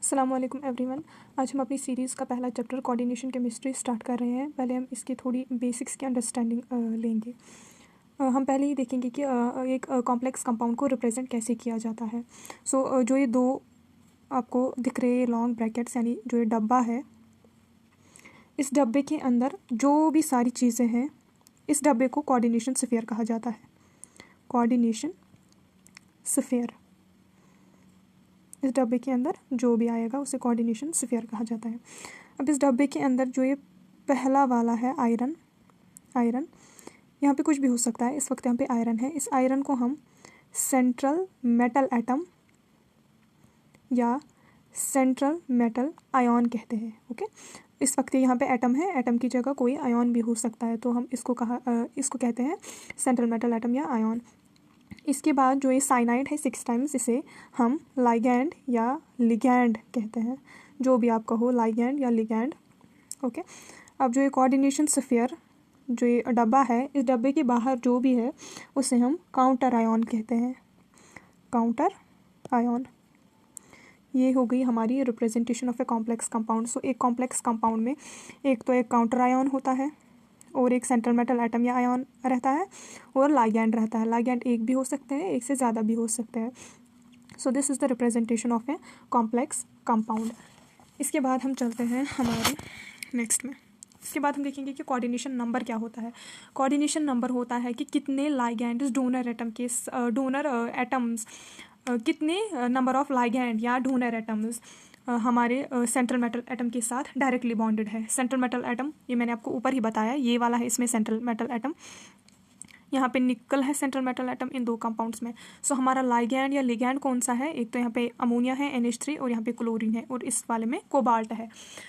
अस्सलाम वालेकुम एवरीवन। आज हम अपनी सीरीज़ का पहला चैप्टर कोऑर्डिनेशन केमिस्ट्री स्टार्ट कर रहे हैं। पहले हम इसकी थोड़ी बेसिक्स की अंडरस्टैंडिंग लेंगे। हम पहले ही देखेंगे कि एक कॉम्प्लेक्स कंपाउंड को रिप्रेजेंट कैसे किया जाता है। जो ये दो आपको दिख रहे हैं लॉन्ग ब्रैकेट्स, यानी जो ये डब्बा है, इस डब्बे के अंदर जो भी सारी चीज़ें हैं, इस डब्बे को कोऑर्डिनेशन स्फीयर कहा जाता है। कोऑर्डिनेशन स्फीयर, इस डब्बे के अंदर जो भी आएगा उसे कोऑर्डिनेशन स्फीयर कहा जाता है। अब इस डब्बे के अंदर जो ये पहला वाला है आयरन, यहाँ पे कुछ भी हो सकता है। इस वक्त यहाँ पे आयरन है। इस आयरन को हम सेंट्रल मेटल एटम या सेंट्रल मेटल आयन कहते हैं। ओके, इस वक्त यहाँ पे एटम है, एटम की जगह कोई आयन भी हो सकता है, तो हम इसको कहते हैं सेंट्रल मेटल एटम या आयन। इसके बाद जो ये साइनाइड है 6 टाइम्स, इसे हम लाइगैंड या लिगैंड कहते हैं, जो भी आप कहो, लाइगैंड या लिगैंड। ओके, अब जो ये कोऑर्डिनेशन स्फीयर, जो ये डब्बा है, इस डब्बे के बाहर जो भी है उसे हम काउंटर आयन कहते हैं। काउंटर आयन, ये हो गई हमारी representation of a complex compound. So एक कॉम्प्लेक्स कंपाउंड में एक तो एक काउंटर आयन होता है और एक सेंट्रल मेटल एटम या आयन रहता है और लाइगैंड रहता है। लाइगैंड एक भी हो सकते हैं, एक से ज़्यादा भी हो सकते हैं। So this is the representation of a complex compound. इसके बाद हम चलते हैं हमारे नेक्स्ट में। इसके बाद हम देखेंगे कि कोऑर्डिनेशन नंबर क्या होता है। कोऑर्डिनेशन नंबर होता है कि कितने लाइगैंड्स डोनर एटम्स, कितने नंबर ऑफ लाइगैंड या डोनर एटम्स हमारे सेंट्रल मेटल एटम के साथ डायरेक्टली बॉन्डेड है। सेंट्रल मेटल एटम, ये मैंने आपको ऊपर ही बताया, ये वाला है इसमें सेंट्रल मेटल एटम। यहाँ पे निकल है सेंट्रल मेटल एटम इन दो कंपाउंड्स में। सो हमारा लाइगैंड या लिगैंड कौन सा है? एक तो यहाँ पे अमोनिया है NH3 और यहाँ पे क्लोरीन है और इस वाले में कोबाल्ट है।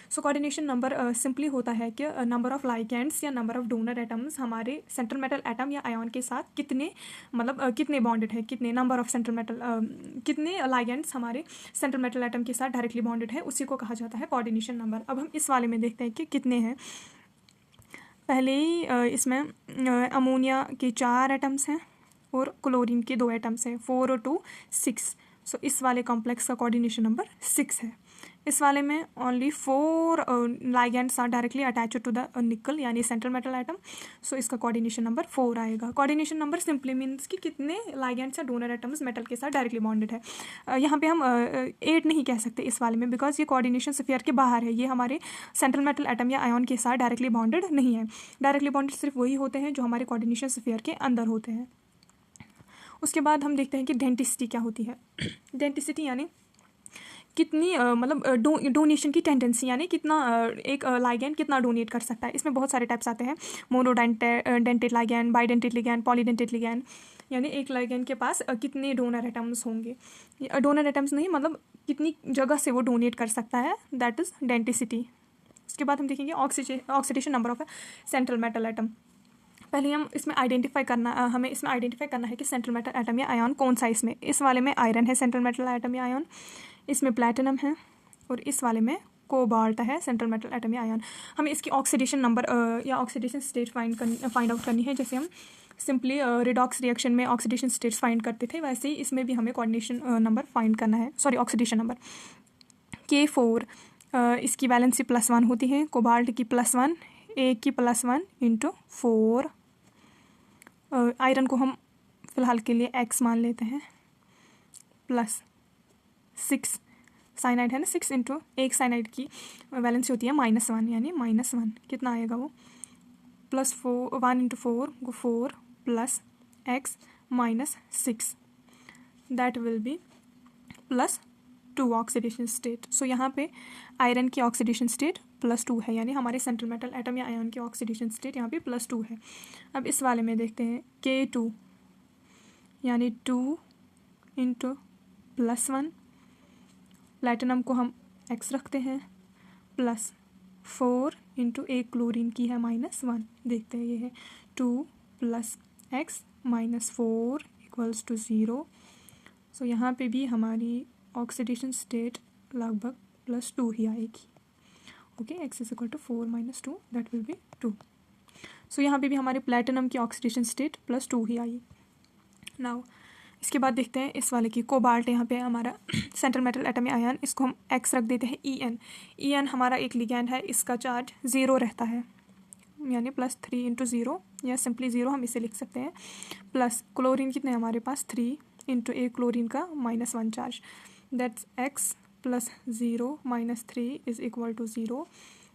सो कोऑर्डिनेशन नंबर सिंपली होता है कि नंबर ऑफ लाइगैंड्स या नंबर ऑफ डोनर एटम्स हमारे सेंट्रल मेटल एटम या आयन के साथ कितने, मतलब कितने बॉन्डेड है, कितने नंबर ऑफ सेंट्रल मेटल, कितने लाइगैंड्स हमारे सेंट्रल मेटल एटम के साथ डायरेक्टली बॉन्डेड है, उसी को कहा जाता है कोऑर्डिनेशन नंबर। अब हम इस वाले में देखते हैं कि कितने हैं। पहले ही इसमें अमोनिया के 4 एटम्स हैं और क्लोरीन के 2 एटम्स हैं, 4 और 2 6। सो इस वाले कॉम्प्लेक्स का कोऑर्डिनेशन नंबर 6 है। इस वाले में only 4 ligands are directly attached to the nickel, यानी सेंट्रल मेटल एटम। सो इसका कोऑर्डिनेशन नंबर 4 आएगा। कोऑर्डिनेशन नंबर सिंपली मीन्स कि कितने लाइगैंड्स या डोनर एटम्स मेटल के साथ डायरेक्टली बॉन्डेड है। यहाँ पे हम 8 नहीं कह सकते इस वाले में, बिकॉज ये कोऑर्डिनेशन स्फीयर के बाहर है, ये हमारे सेंट्रल मेटल एटम या आयन के साथ डायरेक्टली बॉन्डेड नहीं है। डायरेक्टली बॉन्डेड सिर्फ वही होते हैं जो हमारे कोऑर्डिनेशन स्फीयर के अंदर होते हैं। उसके बाद हम देखते हैं कि डेंटिसिटी क्या होती है। डेंटिसिटी यानी कितनी डोनेशन की टेंडेंसी, यानी कितना एक लाइगैंड कितना डोनेट कर सकता है। इसमें बहुत सारे टाइप्स आते हैं, monodentate ligand, bidentate ligand, polydentate ligand, यानी एक लाइगैंड के पास कितने डोनर एटम्स होंगे। डोनर एटम्स नहीं, मतलब कितनी जगह से वो डोनेट कर सकता है, दैट इज़ डेंटिसिटी। उसके बाद हम देखेंगे oxidation number of central metal atom. पहले हमें इसमें आइडेंटिफाई करना है कि सेंट्रल मेटल एटम या आयन कौन सा। इसमें इस वाले में आयरन है सेंट्रल मेटल एटम या आयन, इसमें प्लैटिनम है और इस वाले में कोबाल्ट है सेंट्रल मेटल एटम या आयन। हमें इसकी ऑक्सीडेशन नंबर या ऑक्सीडेशन स्टेट फाइंड आउट करनी है। जैसे हम सिंपली रिडॉक्स रिएक्शन में ऑक्सीडेशन स्टेट्स फाइंड करते थे, वैसे ही इसमें भी हमें कोऑर्डिनेशन नंबर फाइंड करना है, ऑक्सीडेशन नंबर K4। इसकी वैलेंसी +1 होती है, कोबाल्ट की +1, A की +1 × 4। आयरन को हम फिलहाल के लिए X मान लेते हैं, +6। साइनाइड है ना, 6 × एक साइनाइड की वैलेंसी होती है -1, यानी -1 कितना आएगा वो, +4, 1 × 4 4 + X -6, that will be +2 oxidation state. So यहाँ पे आयरन की ऑक्सीडेशन स्टेट +2 है, यानी हमारे सेंट्रल मेटल एटम या आयन की ऑक्सीडेशन स्टेट यहाँ पे +2 है। अब इस वाले में देखते हैं K2, यानी 2 × +1, प्लैटिनम को हम X रखते हैं, +4 × एक क्लोरीन की है -1। देखते हैं, ये है 2 + X -4 = 0। सो यहाँ पे भी हमारी ऑक्सीडेशन स्टेट लगभग +2 ही आएगी। Okay, X = 4 - 2, that will be 2। सो यहाँ पे भी हमारे प्लैटिनम की ऑक्सीडेशन स्टेट +2 ही आई। नाउ इसके बाद देखते हैं इस वाले की कोबाल्ट। यहाँ पे हमारा सेंट्रल मेटल एटम आयन, इसको हम एक्स रख देते हैं। ई एन हमारा एक लिगैंड है, इसका चार्ज 0 रहता है, यानी +3 × 0 या सिंपली 0 हम इसे लिख सकते हैं। प्लस क्लोरीन कितने हमारे पास 3 × एक क्लोरीन का -1 चार्ज, दैट्स x + 0 - 3 = 0,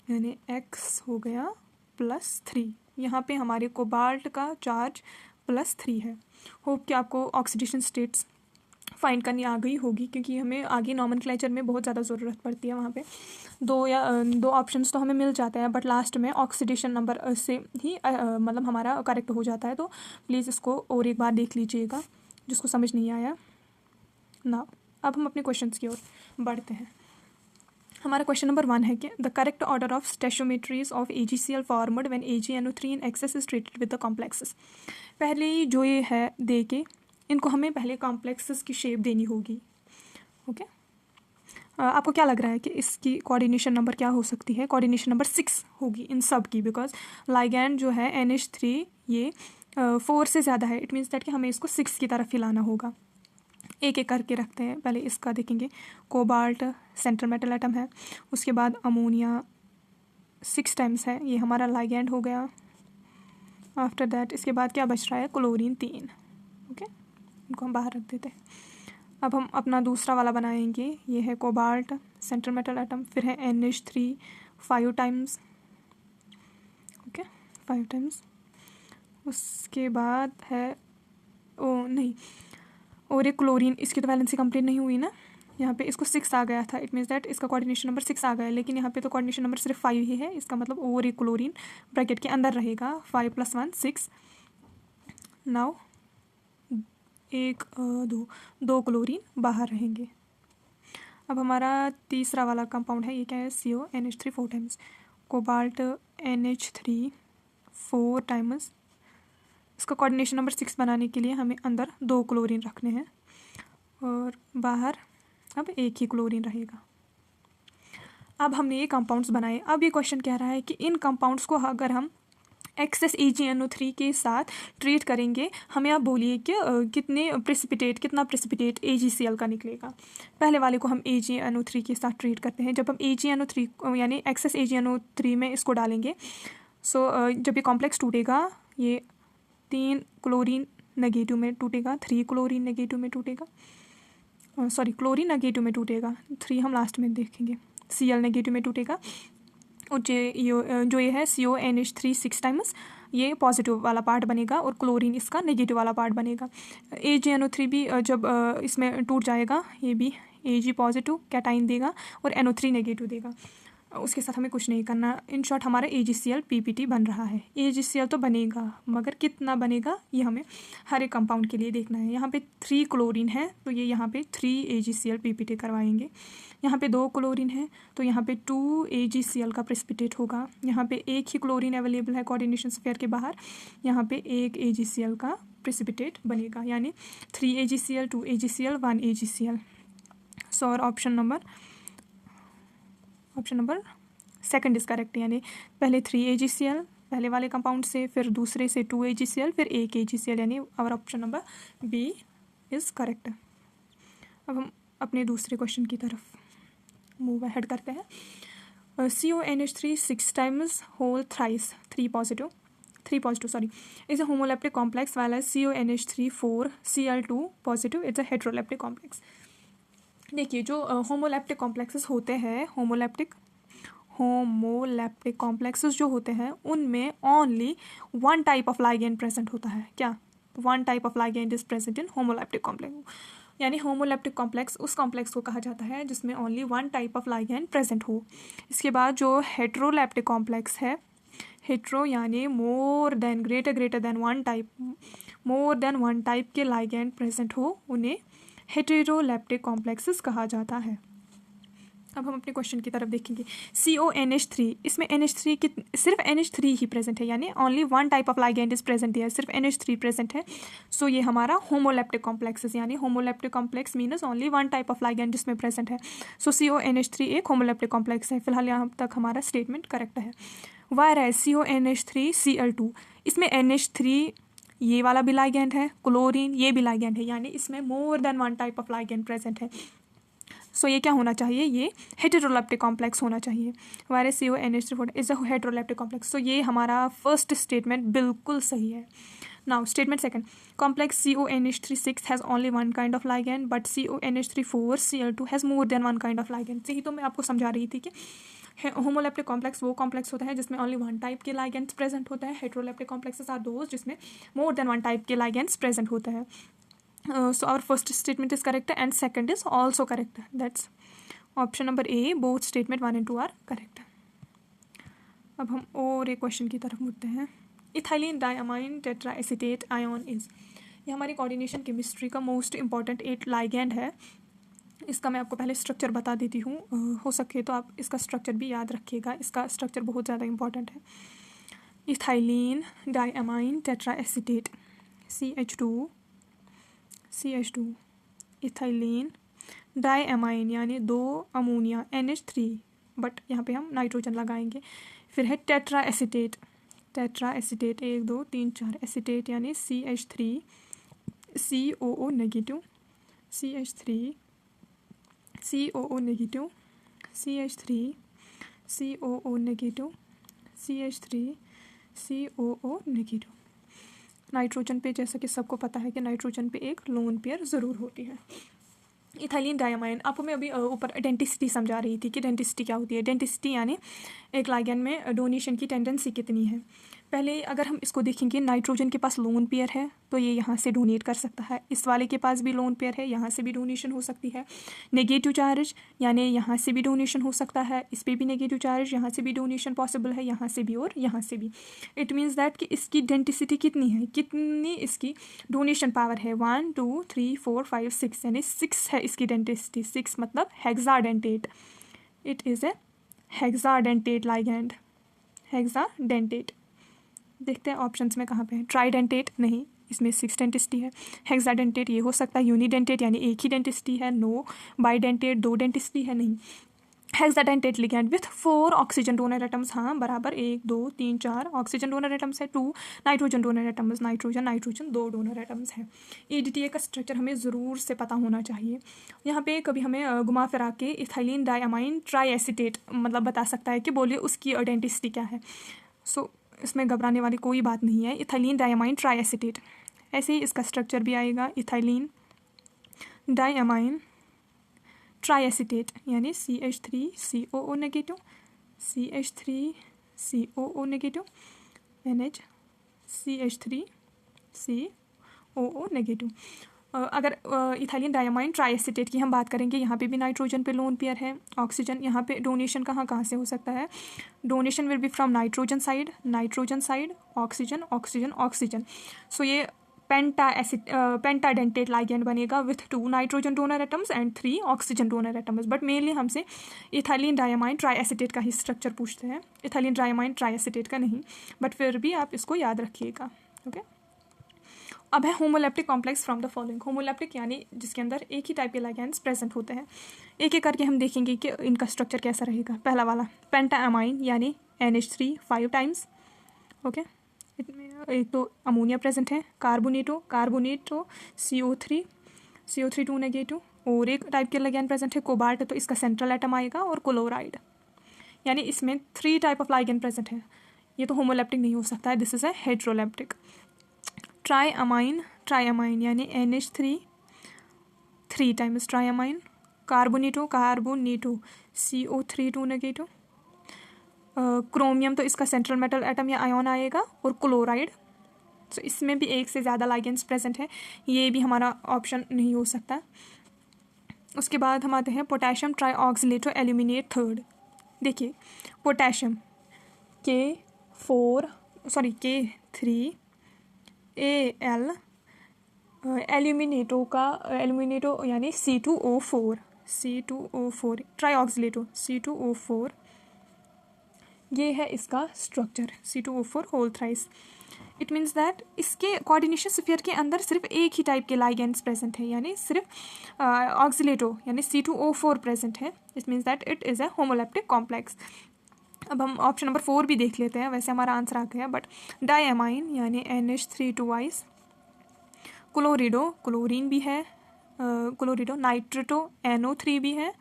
यानी x हो गया +3। यहाँ पे हमारे कोबाल्ट का चार्ज +3 है। होप कि आपको ऑक्सीडेशन स्टेट्स फाइंड करनी आ गई होगी, क्योंकि हमें आगे नॉमेनक्लेचर में बहुत ज़्यादा ज़रूरत पड़ती है। वहाँ पे दो ऑप्शंस तो हमें मिल जाते हैं, बट लास्ट में ऑक्सीडेशन नंबर से ही मतलब हमारा करेक्ट हो जाता है। तो प्लीज़ इसको और एक बार देख लीजिएगा जिसको समझ नहीं आया ना। अब हम अपने क्वेश्चंस की ओर बढ़ते हैं। हमारा क्वेश्चन नंबर 1 है कि the correct order of stoichiometries of AgCl formed when AgNO3 in excess is treated with the complexes. पहले जो ये है दे के इनको हमें पहले कॉम्प्लेक्सेस की शेप देनी होगी। ओके, आपको क्या लग रहा है कि इसकी कोऑर्डिनेशन नंबर क्या हो सकती है? कोऑर्डिनेशन नंबर 6 होगी इन सब की, बिकॉज लाइगैंड जो है NH3 ये 4 से ज़्यादा है। इट मीन्स दैट कि हमें इसको 6 की तरफ हिलाना होगा। एक एक करके रखते हैं। पहले इसका देखेंगे, कोबाल्ट सेंट्रल मेटल एटम है, उसके बाद अमोनिया 6 टाइम्स है, ये हमारा लाइगैंड हो गया। आफ्टर दैट इसके बाद क्या बच रहा है? क्लोरीन 3। ओके, इनको हम बाहर रख देते हैं। अब हम अपना दूसरा वाला बनाएंगे। ये है कोबाल्ट सेंट्रल मेटल एटम, फिर है NH3 5 टाइम्स। Okay, 5 times. उसके बाद है नहीं, और एक क्लोरीन, इसकी तो वैलेंसी कंप्लीट नहीं हुई ना। यहाँ पे इसको 6 आ गया था, इट मीन्स दैट इसका कोऑर्डिनेशन नंबर 6 आ गया, लेकिन यहाँ पे तो कोऑर्डिनेशन नंबर सिर्फ 5 ही है। इसका मतलब और एक क्लोरीन ब्रैकेट के अंदर रहेगा। 5 + 1 6। नाउ 1 2 क्लोरीन बाहर रहेंगे। अब हमारा तीसरा वाला कंपाउंड है, ये क्या है? CONH3 4 times, cobalt NH3 4 times. इसका कोऑर्डिनेशन नंबर 6 बनाने के लिए हमें अंदर 2 क्लोरीन रखने हैं और बाहर अब एक ही क्लोरीन रहेगा। अब हमने ये कंपाउंड्स बनाए। अब ये क्वेश्चन कह रहा है कि इन कंपाउंड्स को अगर हम एक्सेस AgNO3 के साथ ट्रीट करेंगे, हमें आप बोलिए कि कितना प्रेसिपिटेट AgCl का निकलेगा। पहले वाले को हम AgNO3 के साथ ट्रीट करते हैं। जब हम AgNO3 यानी एक्सेस AgNO3 में इसको डालेंगे, सो जब ये कॉम्प्लेक्स टूटेगा, ये 3 क्लोरीन नेगेटिव में टूटेगा, 3 क्लोरीन नेगेटिव में टूटेगा, सॉरी क्लोरीन नेगेटिव में टूटेगा, 3 हम लास्ट में देखेंगे। Cl नेगेटिव में टूटेगा, और जो ये है CONH3 6 टाइम्स, ये पॉजिटिव वाला पार्ट बनेगा और क्लोरीन इसका नेगेटिव वाला पार्ट बनेगा। AgNO3 भी जब इसमें टूट जाएगा, ये भी Ag पॉजिटिव कैटाइन देगा और NO3 नेगेटिव देगा। उसके साथ हमें कुछ नहीं करना। इन शॉर्ट हमारा AgCl PPT बन रहा है। AgCl तो बनेगा, मगर कितना बनेगा ये हमें हर एक कंपाउंड के लिए देखना है। यहाँ पे 3 क्लोरीन है, तो ये यहाँ पे 3 AgCl PPT करवाएंगे। यहाँ पे 2 क्लोरीन है, तो यहाँ पे 2 AgCl का प्रेसिपिटेट होगा। यहाँ पे एक ही क्लोरीन अवेलेबल है कोऑर्डिनेशन स्फीयर के बाहर, यहाँ पे 1 AgCl का प्रेसिपिटेट बनेगा, यानी 3 AgCl 2 AgCl 1 AgCl। सो और ऑप्शन नंबर 2 इज करेक्ट, यानी पहले 3 AgCl पहले वाले कंपाउंड से, फिर दूसरे से 2 AgCl, फिर 1 AgCl, यानी our option number B is correct. अब हम अपने दूसरे क्वेश्चन की तरफ मूव अहेड करते हैं। CONH3 6 टाइम्स होल थ्राइस 3 positive is a homoleptic complex, वाला CONH3 4 Cl2 positive it's a heteroleptic complex. देखिए, जो होमोलैप्टिक कॉम्प्लेक्सेस होते हैं, होमोलैप्टिक कॉम्प्लेक्सेस जो होते हैं, उनमें only 1 type of ligand present होता है। क्या? 1 type of ligand is present in homoleptic complex. यानी होमोलैप्टिक कॉम्प्लेक्स उस कॉम्प्लेक्स को कहा जाता है जिसमें only 1 type of ligand present हो। इसके बाद जो हेट्रोलैप्टिक कॉम्प्लेक्स है, हेट्रो यानी more than greater than 1 type, more than 1 type के लाइगैंड प्रेजेंट हो, उन्हें हेटेरोलैप्टिक कॉम्प्लेक्सेस कहा जाता है। अब हम अपने क्वेश्चन की तरफ देखेंगे। CONH3, इसमें NH3 की सिर्फ NH3 ही प्रेजेंट है, यानी only 1 type of ligand is present है, सिर्फ NH3 प्रेजेंट है। सो ये हमारा होमोलैप्टिक कॉम्प्लेक्सेस, यानी homoleptic complex means only 1 type of ligand जिसमें प्रेजेंट है। सो CONH3 एक होमोलैप्टिक कॉम्प्लेक्स है। फिलहाल यहाँ तक हमारा स्टेटमेंट करेक्ट है। वायर है CONH3 Cl2, इसमें NH3 ये वाला भी लाइगेंड है, क्लोरीन ये भी लाइगेंड है, यानी इसमें मोर than one type of ligand present है। सो ये क्या होना चाहिए, ये हेटेरोलेप्टिक कॉम्प्लेक्स होना चाहिए। Whereas CONH3 is a heteroleptic complex. So ये हमारा फर्स्ट स्टेटमेंट बिल्कुल सही है। Now statement second, complex CONH3 has only one kind of ligand but CONH3 Cl2 has more than one kind of ligand. यही तो मैं आपको समझा रही थी कि होमोलेप्टिक कॉम्प्लेक्स वो कॉम्प्लेक्स होता है जिसमें ओनली वन टाइप के लाइगेंड्स प्रेजेंट होता है। हेटेरोलेप्टिक कॉम्प्लेक्सेस आर दोज जिसमें मोर देन वन टाइप के लाइगेंड्स प्रेजेंट होता है। So our first statement is correct and second is also correct. That's option number A. Both statement 1 and 2 are correct. अब हम और एक क्वेश्चन की तरफ मुड़ते हैं। Ethylene diamine tetraacetate ion is, ये हमारी कोऑर्डिनेशन केमिस्ट्री का मोस्ट इंपॉर्टेंट एक लाइगेंड है। इसका मैं आपको पहले स्ट्रक्चर बता देती हूँ, हो सके तो आप इसका स्ट्रक्चर भी याद रखिएगा, इसका स्ट्रक्चर बहुत ज़्यादा इंपॉर्टेंट है। Ethylene diamine tetraacetate CH2 ethylene diamine यानी 2 अमोनिया NH3, बट यहाँ पे हम नाइट्रोजन लगाएंगे। फिर है टेट्राएसिटेट 1 2 3 4 एसिटेट यानी CH3 COO negative CH3 COO negative CH3 COO negative CH3 COO negative. Nitrogen पे जैसा कि सबको पता है कि नाइट्रोजन पे एक लोन पेयर ज़रूर होती है। इथाइलिन डायमाइन, आपको मैं अभी ऊपर डेंटिसिटी समझा रही थी कि डेंटिसिटी क्या होती है। डेंटिसिटी यानी एक लाइगेंड में डोनेशन की टेंडेंसी कितनी है। पहले अगर हम इसको देखेंगे, नाइट्रोजन के पास लोन पेयर है तो ये यहाँ से डोनेट कर सकता है, इस वाले के पास भी लोन पेयर है, यहाँ से भी डोनेशन हो सकती है। नेगेटिव चार्ज यानी यहाँ से भी डोनेशन हो सकता है, इस पर भी नेगेटिव चार्ज, यहाँ से भी डोनेशन पॉसिबल है, यहाँ से भी और यहाँ से भी। इट मीन्स दैट कि इसकी डेंटिसिटी कितनी है, कितनी इसकी डोनेशन पावर है, 1 2 3 4 5 6 यानी 6 है इसकी डेंटिसिटी। 6 मतलब hexadentate, it is a hexadentate ligand, hexadentate. देखते हैं ऑप्शंस में कहाँ पे है। ट्राइडेंटेट नहीं, इसमें 6 डेंटिसिटी है। हेक्साडेंटेट ये हो सकता है। यूनिडेंटेट यानी एक ही डेंटिसिटी है, नो। बाइडेंटेट 2 डेंटिसिटी है, नहीं। Hexadentate ligand with 4 oxygen donor atoms, हाँ बराबर 1 2 3 4 ऑक्सीजन डोनर एटम्स है, 2 nitrogen donor atoms, nitrogen 2 donor atoms है। EDTA का स्ट्रक्चर हमें ज़रूर से पता होना चाहिए। यहाँ पे कभी हमें घुमा फिरा के इथाइलिन डायमाइन ट्राइएसिटेट मतलब बता सकता है कि बोलिए उसकी डेंटिसिटी क्या है। सो इसमें घबराने वाली कोई बात नहीं है। इथाइलिन डायमाइन ट्राइएसिटेट, ऐसे ही इसका स्ट्रक्चर भी आएगा। इथाइलिन डायमाइन ट्राइएसिटेट यानी CH3 COO negative CH3 COO negative NH CH3 COO negative. अगर इथाइलिन डायमाइन ट्राइएसिटेट की हम बात करेंगे, यहाँ पे भी नाइट्रोजन पे लोन पेयर है। ऑक्सीजन यहाँ पे डोनेशन कहाँ से हो सकता है, donation will be from nitrogen side, oxygen oxygen oxygen. So ये पेंटाडेंटेट लाइगेंड बनेगा with 2 nitrogen donor atoms and 3 oxygen donor atoms. But mainly हमसे इथाइलिन डायमाइन ट्राइएसिटेट का ही स्ट्रक्चर पूछते हैं, इथाइलिन डायमाइन ट्राइएसिटेट का नहीं, बट फिर भी आप इसको याद रखिएगा। ओके, अब है homoleptic complex from the following. Homoleptic यानी जिसके अंदर एक ही टाइप के लाइगेंड्स प्रेजेंट होते हैं। एक एक करके हम देखेंगे कि इनका स्ट्रक्चर कैसा रहेगा। पहला वाला पेंटाअमाइन यानी NH3 5 टाइम्स। ओके, एक तो अमोनिया प्रेजेंट है, कार्बोनेटो CO3 2 नेगेटिव, और एक टाइप के लाइगेंड प्रेजेंट है कोबाल्ट, तो इसका सेंट्रल एटम आएगा, और क्लोराइड, यानी इसमें 3 टाइप ऑफ लाइगेंड प्रेजेंट है। ये तो होमोलेप्टिक नहीं हो सकता है, this is a heteroleptic. Triamine यानी NH3 3 times triamine, carbonato CO3 2 negative, chromium तो इसका सेंट्रल मेटल एटम या आयन आएगा, और क्लोराइड, तो इसमें भी एक से ज़्यादा लाइगेंड्स प्रेजेंट है, ये भी हमारा ऑप्शन नहीं हो सकता। उसके बाद हम आते हैं पोटेशियम ट्राइऑक्सिलेटो एल्यूमिनेट 3। देखिए पोटेशियम K3 Al, एल्यूमिनेटो यानी C2O4 ट्राइऑक्सिलेटो C2O4, ये है इसका structure C2O4 whole thrice. It means that इसके कोऑर्डिनेशन स्फीयर के अंदर सिर्फ एक ही टाइप के लाइगेंड्स प्रेजेंट है, यानी सिर्फ ऑक्सिलेटो यानी C2O4 प्रेजेंट है। It means that it is a homoleptic complex. अब हम ऑप्शन नंबर 4 भी देख लेते हैं, वैसे हमारा आंसर आ गया, बट डायमाइन यानी NH3 2 आइस क्लोरिडो क्लोरीन भी है, क्लोरिडो, नाइट्रेटो NO3 भी है,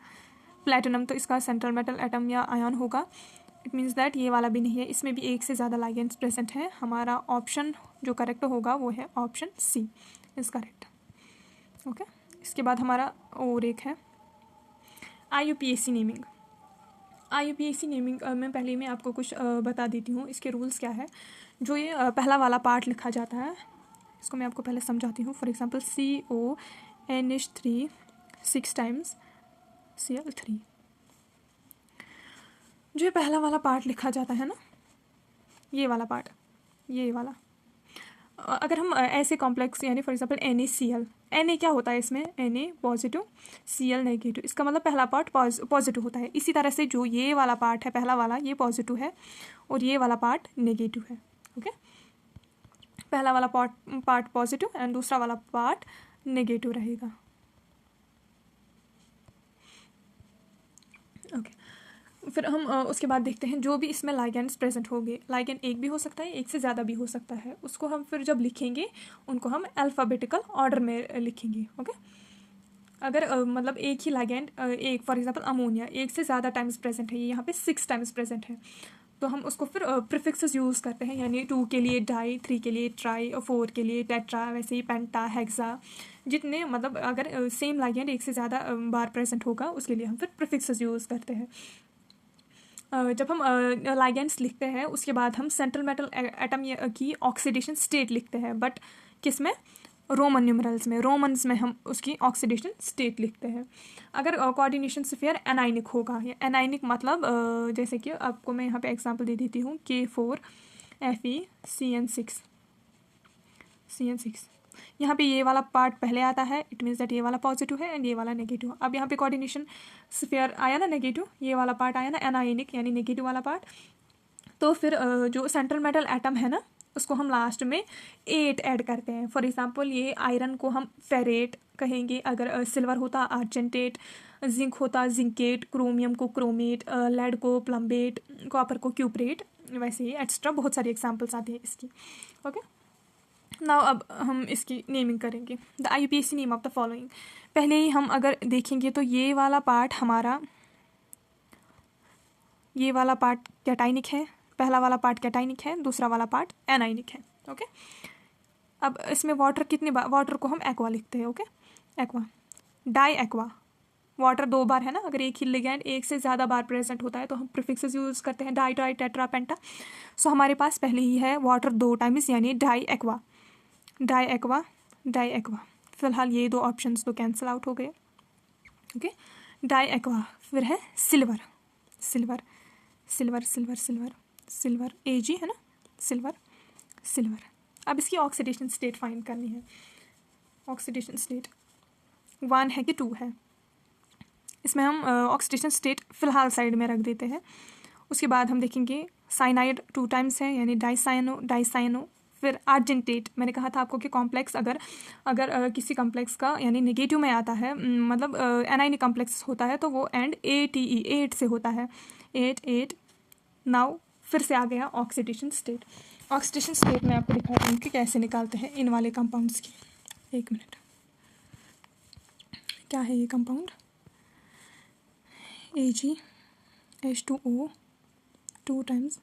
प्लेटिनम तो इसका सेंट्रल मेटल एटम या आयन होगा। इट मीन्स दैट ये वाला भी नहीं है, इसमें भी एक से ज़्यादा लाइगेंड्स प्रेजेंट हैं। हमारा ऑप्शन जो करेक्ट होगा वो है option C is correct. Okay, इसके बाद हमारा और एक है IUPAC नेमिंग। IUPAC नेमिंग में पहले मैं आपको कुछ बता देती हूँ, इसके रूल्स क्या है। जो ये पहला वाला पार्ट लिखा जाता है इसको मैं आपको पहले समझाती हूँ। For example CONH3 6 times Cl3। जो ये पहला वाला पार्ट लिखा जाता है ना, ये वाला पार्ट, ये वाला, अगर हम ऐसे कॉम्प्लेक्स यानी फॉर एग्जांपल NaCl, Na क्या होता है इसमें, Na पॉजिटिव Cl नेगेटिव, इसका मतलब पहला पार्ट पॉजिटिव होता है। इसी तरह से जो ये वाला पार्ट है पहला वाला, ये पॉजिटिव है और ये वाला पार्ट नेगेटिव है। ओके, पहला वाला पार्ट पॉजिटिव एंड दूसरा वाला पार्ट नेगेटिव रहेगा। ओके, फिर हम उसके बाद देखते हैं जो भी इसमें लाइगेंड्स प्रेजेंट होंगे। लाइगेंड एक भी हो सकता है, एक से ज़्यादा भी हो सकता है। उसको हम फिर जब लिखेंगे उनको हम अल्फ़ाबेटिकल ऑर्डर में लिखेंगे। ओके, अगर मतलब एक ही लाइगेंड एक फॉर एग्जांपल अमोनिया एक से ज़्यादा टाइम्स प्रेजेंट है, ये यहाँ पे 6 टाइम्स प्रेजेंट है, तो हम उसको फिर प्रीफिक्सेस यूज़ करते हैं। यानी 2 के लिए डाई, 3 के लिए ट्राई और 4 के लिए टेट्रा, वैसे ही पेंटा, हेक्सा, जितने मतलब अगर सेम लाइगेंड एक से ज़्यादा बार प्रेजेंट होगा उसके लिए हम फिर प्रीफिक्सेस यूज़ करते हैं। जब हम लाइगेंड्स लिखते हैं उसके बाद हम सेंट्रल मेटल एटम की ऑक्सीडेशन स्टेट लिखते हैं, बट किस में, रोमन न्यूमरल्स में, रोमन्स में हम उसकी ऑक्सीडेशन स्टेट लिखते हैं। अगर कोऑर्डिनेशन स्फीयर एनाइनिक होगा, या एनाइनिक मतलब जैसे कि आपको मैं यहाँ पे एग्जांपल दे देती हूँ, K4FeCN6, यहाँ पे ये वाला पार्ट पहले आता है, इट मीन्स दैट ये वाला पॉजिटिव है एंड ये वाला नेगेटिव। अब यहाँ पे कोऑर्डिनेशन स्फीयर आया ना नेगेटिव, ये वाला पार्ट आया ना एनाइनिक यानी नेगेटिव वाला पार्ट, तो फिर जो सेंट्रल मेटल एटम है ना उसको हम लास्ट में 8 ऐड करते हैं। फॉर एग्जांपल ये आयरन को हम फेरेट कहेंगे, अगर सिल्वर होता आर्जेंटेट, जिंक होता जिंकेट, क्रोमियम को क्रोमेट, लेड को प्लम्बेट, कॉपर को क्यूपरेट, वैसे ही एक्स्ट्रा बहुत सारी एग्जांपल्स आती है इसकी। ओके, नाउ अब हम इसकी नेमिंग करेंगे। The IUPAC name of the following. पहले ही हम अगर देखेंगे तो ये वाला पार्ट हमारा, ये वाला पार्ट कैटाइनिक है, पहला वाला पार्ट कैटाइनिक है, दूसरा वाला पार्ट एनाइनिक है। ओके, अब इसमें वाटर कितने बार, वाटर को हम एक्वा लिखते हैं। Okay, aqua, di aqua, water 2 बार है ना, अगर एक ही लिगेंड एक से ज़्यादा बार प्रेजेंट होता है तो हम प्रीफिक्सेस यूज़ करते हैं, di, tri, tetra, penta. So हमारे पास पहले ही है वाटर 2 टाइम्स यानी di aqua, di aqua, di aqua. फिलहाल ये 2 ऑप्शंस तो कैंसिल आउट हो गए। Okay, di aqua. फिर है silver, silver, silver, silver, silver, silver, Ag है ना, सिल्वर, सिल्वर। अब इसकी ऑक्सीडेशन स्टेट फाइंड करनी है। ऑक्सीडेशन स्टेट 1 है कि 2 है, इसमें हम ऑक्सीडेशन स्टेट फ़िलहाल साइड में रख देते हैं। उसके बाद हम देखेंगे साइनाइड 2 टाइम्स है यानी डाइसाइनो, डाइसाइनो। फिर आर्जेंटेट, मैंने कहा था आपको कि कॉम्प्लेक्स अगर किसी कॉम्प्लेक्स का यानी नेगेटिव में आता है, मतलब एनाइनिक कॉम्प्लेक्स होता है तो वो एंड ATE 8 से होता है, 8। नाउ फिर से आ गया ऑक्सीडेशन स्टेट। ऑक्सीडेशन स्टेट में आपको दिखाती हूँ कि कैसे निकालते हैं इन वाले कंपाउंड्स की। 1 मिनट, क्या है ये compound, AgH2O 2 times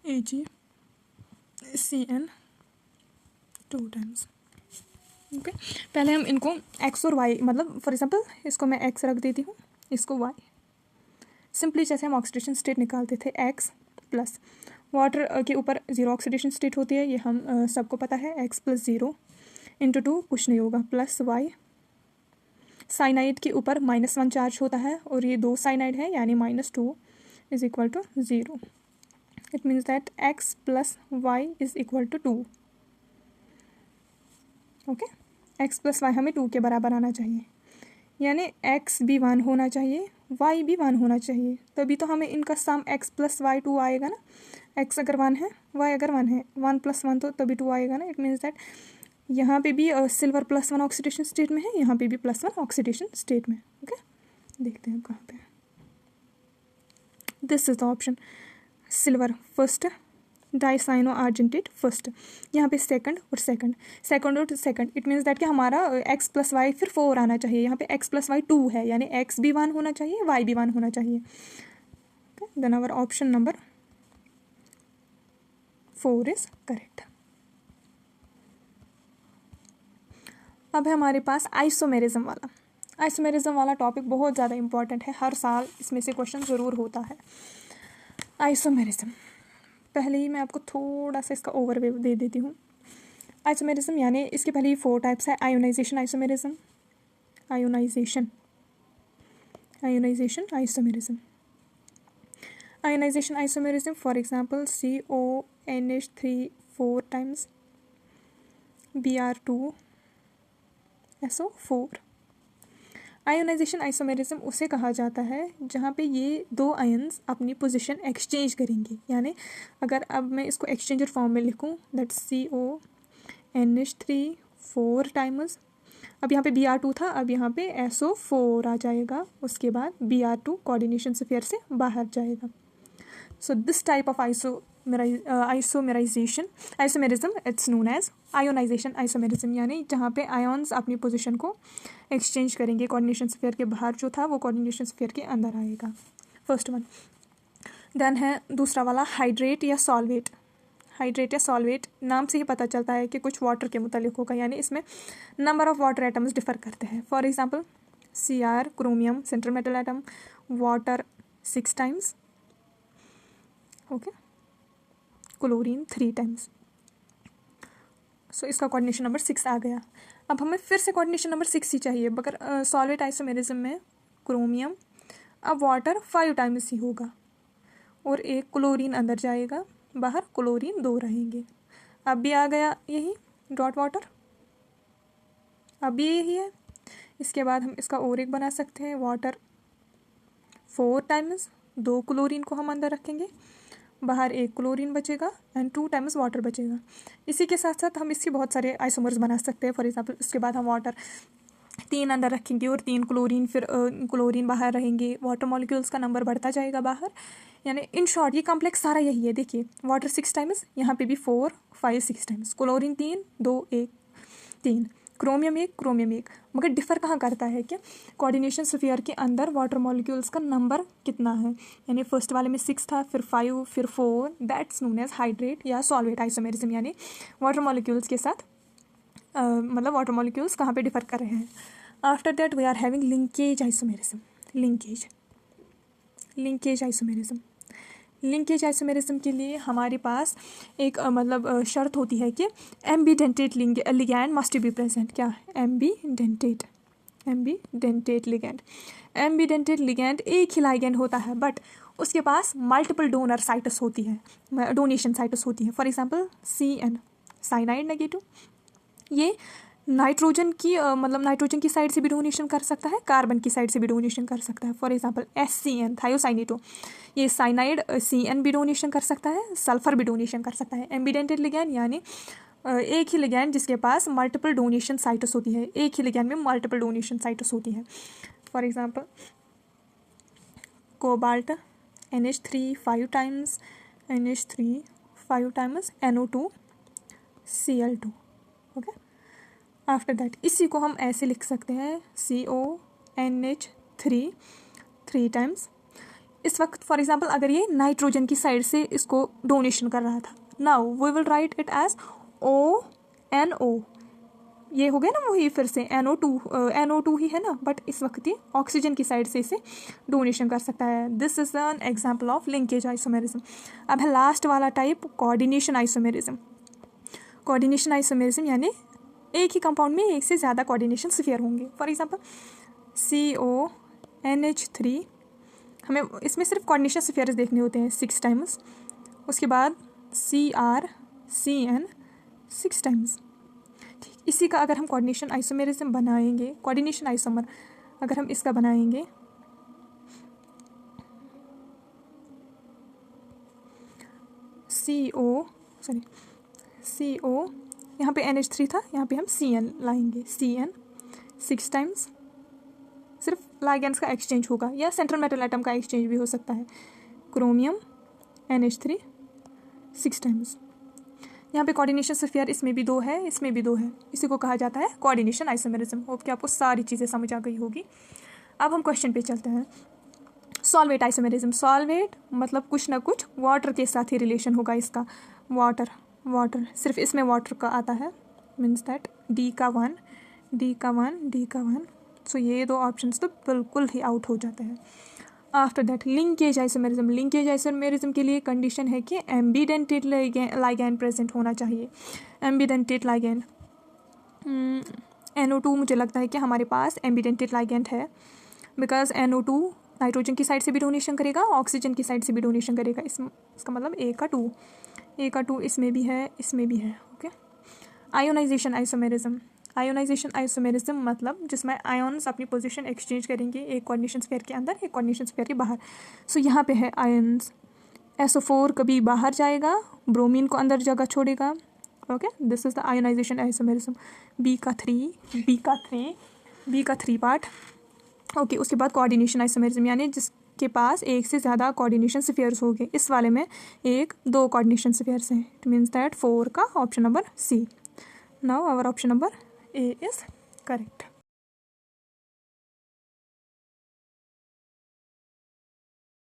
AgCN 2 times. Okay, पहले हम इनको x और y, मतलब फॉर एग्जांपल इसको मैं x रख देती हूँ, इसको y। सिंपली जैसे हम ऑक्सीडेशन स्टेट निकालते थे, x प्लस वाटर के ऊपर 0 ऑक्सीडेशन स्टेट होती है, ये हम सबको पता है, x + 0 × 2 कुछ नहीं होगा, प्लस y। साइनाइड के ऊपर -1 चार्ज होता है और ये 2 साइनाइड है यानी -2 = 0। It means that x + y = 2। Okay, x + y हमें 2 के बराबर आना चाहिए, यानी x भी 1 होना चाहिए, y भी 1 होना चाहिए, तभी तो हमें इनका सम x + y 2 आएगा ना। x अगर 1 है, y अगर 1 है, 1 + 1 तो तभी 2 आएगा ना। इट मीन्स दैट यहाँ पे भी सिल्वर +1 ऑक्सीडेशन स्टेट में है, यहाँ पे भी +1 ऑक्सीडेशन स्टेट में। ओके, देखते हैं कहाँ पे। This is the option, silver first, dicyano argentate first, यहाँ पे सेकंड और सेकंड, सेकंड और सेकंड, इट मीन्स दैट कि हमारा x + y फिर 4 आना चाहिए, यहाँ पे x + y 2 है, यानी x भी 1 होना चाहिए, y भी 1 होना चाहिए। Then our option number 4 is correct. अब है हमारे पास आइसोमेरिज्म वाला। आइसोमेरिज्म वाला टॉपिक बहुत ज़्यादा इंपॉर्टेंट है, हर साल इसमें से क्वेश्चन ज़रूर होता है। आइसोमेरिज्म, पहले ही मैं आपको थोड़ा सा इसका ओवरव्यू दे देती हूँ। आइसोमेरिज्म यानी इसके पहले ही 4 टाइप्स है। Ionization isomerism, ionization isomerism, ionization isomerism, for example CONH3 4 times Br2SO4। Ionization isomerism उसे कहा जाता है जहाँ पे ये दो आयन्स अपनी पोजीशन एक्सचेंज करेंगे, यानी अगर अब मैं इसको एक्सचेंजर फॉर्म में लिखूँ, दैट CONH3 4 टाइम्स, अब यहाँ पे Br2 था, अब यहाँ पे SO4 आ जाएगा, उसके बाद Br2 कोऑर्डिनेशन स्फीयर से बाहर जाएगा। So this type of isomerism it's known as ionization isomerism, यानी जहाँ पे आयन्स अपनी पोजीशन को एक्सचेंज करेंगे, कोऑर्डिनेशन स्फीयर के बाहर जो था वो कोऑर्डिनेशन स्फीयर के अंदर आएगा, फर्स्ट वन। देन है दूसरा वाला हाइड्रेट या सॉल्वेट। हाइड्रेट या सॉल्वेट नाम से ही पता चलता है कि कुछ वाटर के मुतालिक होगा, यानी इसमें number of water atoms differ करते हैं। For example Cr chromium central metal atom, water 6 times, okay, chlorine 3 times. So इसका कोऑर्डिनेशन नंबर 6 आ गया। अब हमें फिर से कोऑर्डिनेशन नंबर 6 ही चाहिए, मगर सॉल्वेट आइसोमेरिज्म में क्रोमियम, अब वाटर 5 टाइम्स ही होगा और एक क्लोरीन अंदर जाएगा, बाहर क्लोरीन 2 रहेंगे। अब भी आ गया यही डॉट वाटर, अब भी यही है। इसके बाद हम इसका और एक बना सकते हैं, वाटर 4 टाइम्स, 2 क्लोरीन को हम अंदर रखेंगे, बाहर एक क्लोरीन बचेगा एंड 2 टाइम्स वाटर बचेगा। इसी के साथ साथ हम इसके बहुत सारे आइसोमर्स बना सकते हैं। फॉर एग्जांपल इसके बाद हम वाटर 3 अंदर रखेंगे और 3 क्लोरीन, फिर क्लोरीन बाहर रहेंगे, वाटर मॉलिक्यूल्स का नंबर बढ़ता जाएगा बाहर। यानी इन शॉर्ट ये कॉम्प्लेक्स सारा यही है। देखिए वाटर 6 टाइम्स, यहाँ पे भी 4 5 6 टाइम्स, क्लोरीन 3 2 1 3, क्रोमियम 1, मगर डिफ़र कहाँ करता है कि कोऑर्डिनेशन स्फीयर के अंदर वाटर मॉलिक्यूल्स का नंबर कितना है। यानी फर्स्ट वाले में 6 था, फिर 5, फिर 4, दैट्स नोन एज हाइड्रेट या सॉल्वेट आइसोमेरिज्म, यानी वाटर मॉलिक्यूल्स के साथ मतलब वाटर मॉलिक्यूल्स कहाँ पे डिफर कर रहे हैं। After that we are having linkage isomerism. Linkage isomerism, linkage isomerism के लिए हमारे पास एक शर्त होती है कि ambidentate ligand must be present. क्या? Ambidentate ligand. एम्बीडेंटेट लिगैंड एक ही लिगैंड होता है, बट उसके पास मल्टीपल डोनर साइटस होती है, डोनेशन साइटस होती है। For example CN cyanide negative, ये नाइट्रोजन की नाइट्रोजन की साइड से भी डोनेशन कर सकता है, कार्बन की साइड से भी डोनेशन कर सकता है। फॉर एग्जांपल SCN थायोसाइनेटो, ये साइनाइड CN भी डोनेशन कर सकता है, सल्फर भी डोनेशन कर सकता है। एम्बीडेंटेड लिगैंड यानी एक ही लिगैंड जिसके पास मल्टीपल डोनेशन साइटस होती है, एक ही लिगैंड में मल्टीपल डोनेशन साइटस होती है। For example cobalt NH3 5 times, NH3 5 times NO2 Cl2, okay. After that इसी को हम ऐसे लिख सकते हैं CONH3 3 टाइम्स। इस वक्त फॉर एग्जांपल अगर ये नाइट्रोजन की साइड से इसको डोनेशन कर रहा था, now we will write it as ONO। ये हो गया ना वही फिर से NO2 ही है ना, बट इस वक्त ये ऑक्सीजन की साइड से इसे डोनेशन कर सकता है। This is an example of linkage isomerism. अब है लास्ट वाला type, coordination isomerism. Coordination isomerism यानी एक ही कंपाउंड में एक से ज़्यादा कोऑर्डिनेशन स्फीयर होंगे। फॉर एग्जांपल CONH3, हमें इसमें सिर्फ कोऑर्डिनेशन स्फीयर्स देखने होते हैं 6 टाइम्स। उसके बाद CrCN 6 टाइम्स। ठीक, इसी का अगर हम कोऑर्डिनेशन आइसोमेरिज्म बनाएंगे, कोऑर्डिनेशन आइसोमर अगर हम इसका बनाएंगे CO यहाँ पे NH3 था, यहाँ पे हम CN लाएंगे, CN 6 टाइम्स। सिर्फ लाइगेंड्स का एक्सचेंज होगा या सेंट्रल मेटल एटम का एक्सचेंज भी हो सकता है। Chromium NH3 6 times. यहाँ पे कोऑर्डिनेशन स्फीयर इसमें भी 2 है, इसमें भी 2 है, इसी को कहा जाता है कोऑर्डिनेशन आइसोमेरिज्म। होप कि आपको सारी चीज़ें समझ आ गई होगी। अब हम क्वेश्चन पे चलते हैं। सॉल्वेट आइसोमेरिज्म, सॉल्वेट मतलब कुछ ना कुछ वाटर के साथ ही रिलेशन होगा इसका। वाटर सिर्फ इसमें वाटर का आता है, मीन्स दैट डी का वन। सो ये 2 ऑप्शंस तो बिल्कुल ही आउट हो जाते हैं। आफ्टर दैट लिंकेज आइसोमेरिज्म के लिए कंडीशन है कि एम्बिडेंटेड लाइगैंड प्रेजेंट होना चाहिए। एम्बिडेंटेड लाइगैंड, NO2 मुझे लगता है कि हमारे पास एम्बिडेंटेड लाइगैंड है, बिकॉज NO2 नाइट्रोजन की साइड से भी डोनेशन करेगा, ऑक्सीजन की साइड से भी डोनेशन करेगा। इसका मतलब A का 2 इसमें भी है, इसमें भी है। ओके। आयोनाइजेशन आइसोमेरिज्म मतलब जिसमें आयन्स अपनी पोजीशन एक्सचेंज करेंगे, एक कोऑर्डिनेशन स्फीयर के अंदर, एक कोऑर्डिनेशन स्फीयर के बाहर। सो यहाँ पे है आयन्स। SO4 कभी बाहर जाएगा, ब्रोमीन को अंदर जगह छोड़ेगा। Okay, this is the ionization isomerism. B का 3 पार्ट। ओके, उसके बाद कोऑर्डिनेशन आइसोमेरिज्म यानी जिसके पास एक से ज़्यादा कोऑर्डिनेशन स्फीयर्स होंगे। इस वाले में 1-2 कोऑर्डिनेशन स्फीयर्स हैं। इट मीन्स दैट 4 का option number C। Now our option number A is correct.